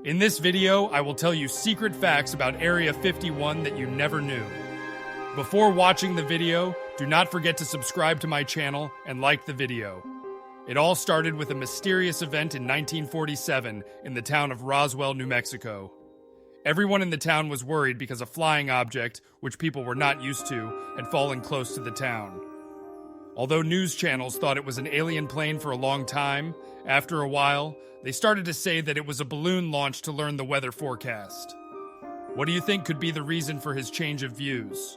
In this video, I will tell you secret facts about Area 51 that you never knew. Before watching the video, do not forget to subscribe to my channel and like the video. It all started with a mysterious event in 1947 in the town of Roswell, New Mexico. Everyone in the town was worried because a flying object, which people were not used to, had fallen close to the town. Although news channels thought it was an alien plane for a long time, after a while, they started to say that it was a balloon launched to learn the weather forecast. What do you think could be the reason for his change of views?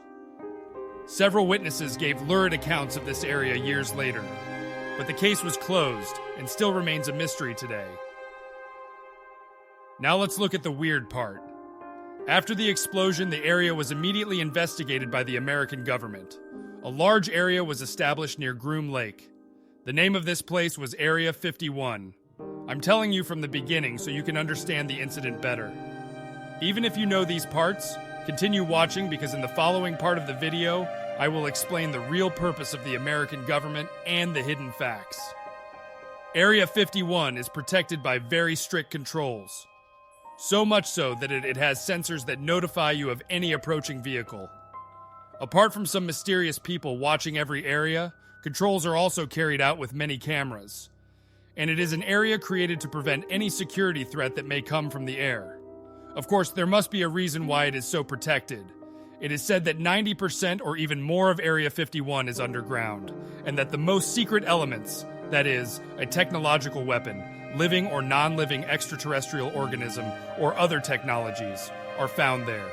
Several witnesses gave lurid accounts of this area years later, but the case was closed and still remains a mystery today. Now let's look at the weird part. After the explosion, the area was immediately investigated by the American government. A large area was established near Groom Lake. The name of this place was Area 51. I'm telling you from the beginning so you can understand the incident better. Even if you know these parts, continue watching because in the following part of the video, I will explain the real purpose of the American government and the hidden facts. Area 51 is protected by very strict controls. So much so that it has sensors that notify you of any approaching vehicle. Apart from some mysterious people watching every area, controls are also carried out with many cameras. And it is an area created to prevent any security threat that may come from the air. Of course, there must be a reason why it is so protected. It is said that 90% or even more of Area 51 is underground, and that the most secret elements, that is, a technological weapon, living or non-living extraterrestrial organism, or other technologies, are found there.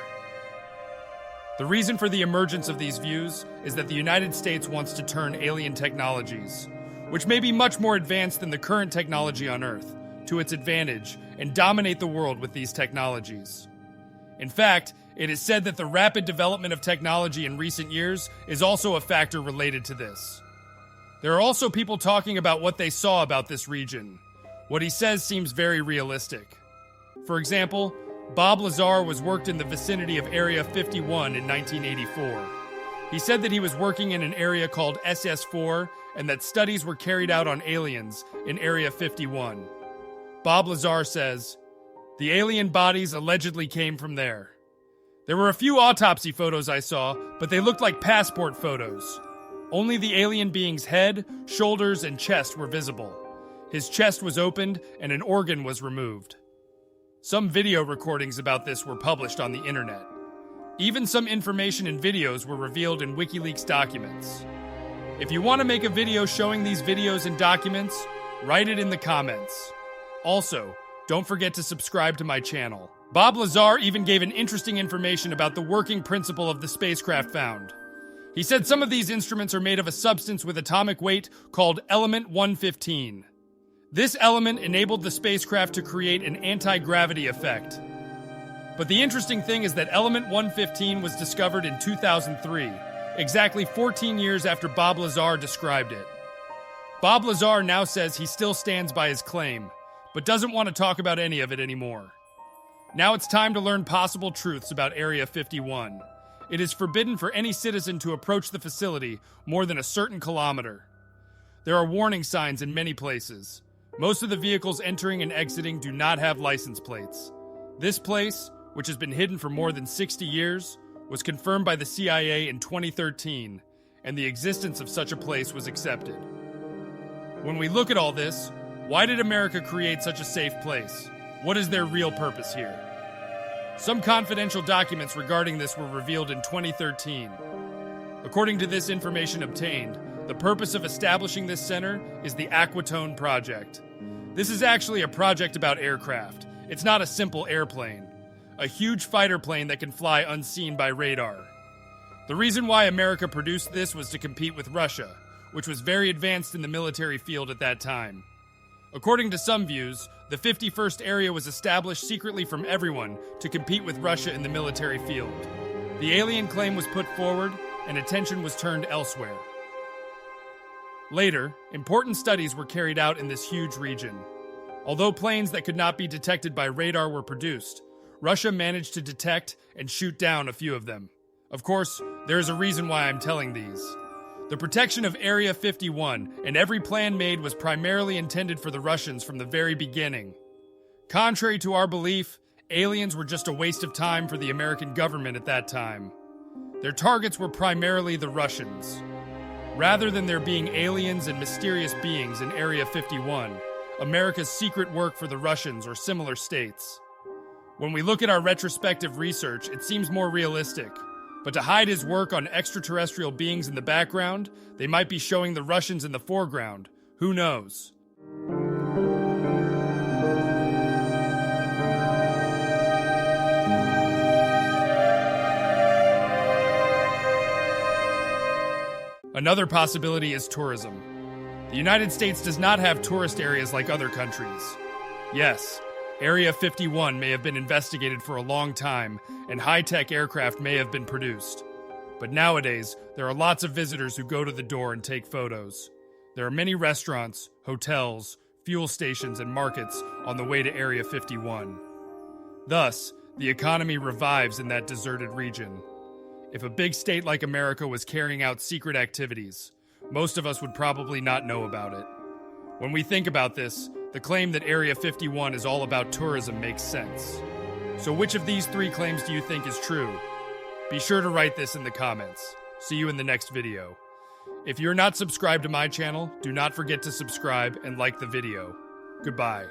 The reason for the emergence of these views is that the United States wants to turn alien technologies, which may be much more advanced than the current technology on Earth, to its advantage and dominate the world with these technologies. In fact, it is said that the rapid development of technology in recent years is also a factor related to this. There are also people talking about what they saw about this region. What he says seems very realistic. For example, Bob Lazar worked in the vicinity of Area 51 in 1984. He said that he was working in an area called SS4 and that studies were carried out on aliens in Area 51. Bob Lazar says, "The alien bodies allegedly came from there. There were a few autopsy photos I saw, but they looked like passport photos. Only the alien being's head, shoulders, and chest were visible. His chest was opened and an organ was removed." Some video recordings about this were published on the internet. Even some information and videos were revealed in WikiLeaks documents. If you want to make a video showing these videos and documents, write it in the comments. Also, don't forget to subscribe to my channel. Bob Lazar even gave an interesting information about the working principle of the spacecraft found. He said some of these instruments are made of a substance with atomic weight called element 115. This element enabled the spacecraft to create an anti-gravity effect. But the interesting thing is that element 115 was discovered in 2003, exactly 14 years after Bob Lazar described it. Bob Lazar now says he still stands by his claim, but doesn't want to talk about any of it anymore. Now it's time to learn possible truths about Area 51. It is forbidden for any citizen to approach the facility more than a certain kilometer. There are warning signs in many places. Most of the vehicles entering and exiting do not have license plates. This place, which has been hidden for more than 60 years, was confirmed by the CIA in 2013, and the existence of such a place was accepted. When we look at all this, why did America create such a safe place? What is their real purpose here? Some confidential documents regarding this were revealed in 2013. According to this information obtained, the purpose of establishing this center is the Aquatone Project. This is actually a project about aircraft. It's not a simple airplane. A huge fighter plane that can fly unseen by radar. The reason why America produced this was to compete with Russia, which was very advanced in the military field at that time. According to some views, the 51st area was established secretly from everyone to compete with Russia in the military field. The alien claim was put forward, and attention was turned elsewhere. Later, important studies were carried out in this huge region. Although planes that could not be detected by radar were produced, Russia managed to detect and shoot down a few of them. Of course, there is a reason why I'm telling these. The protection of Area 51 and every plan made was primarily intended for the Russians from the very beginning. Contrary to our belief, aliens were just a waste of time for the American government at that time. Their targets were primarily the Russians. Rather than there being aliens and mysterious beings in Area 51, America's secret work for the Russians or similar states. When we look at our retrospective research, it seems more realistic. But to hide his work on extraterrestrial beings in the background, they might be showing the Russians in the foreground. Who knows? Another possibility is tourism. The United States does not have tourist areas like other countries. Yes, Area 51 may have been investigated for a long time, and high-tech aircraft may have been produced. But nowadays, there are lots of visitors who go to the door and take photos. There are many restaurants, hotels, fuel stations, and markets on the way to Area 51. Thus, the economy revives in that deserted region. If a big state like America was carrying out secret activities, most of us would probably not know about it. When we think about this, the claim that Area 51 is all about tourism makes sense. So which of these three claims do you think is true? Be sure to write this in the comments. See you in the next video. If you're not subscribed to my channel, do not forget to subscribe and like the video. Goodbye.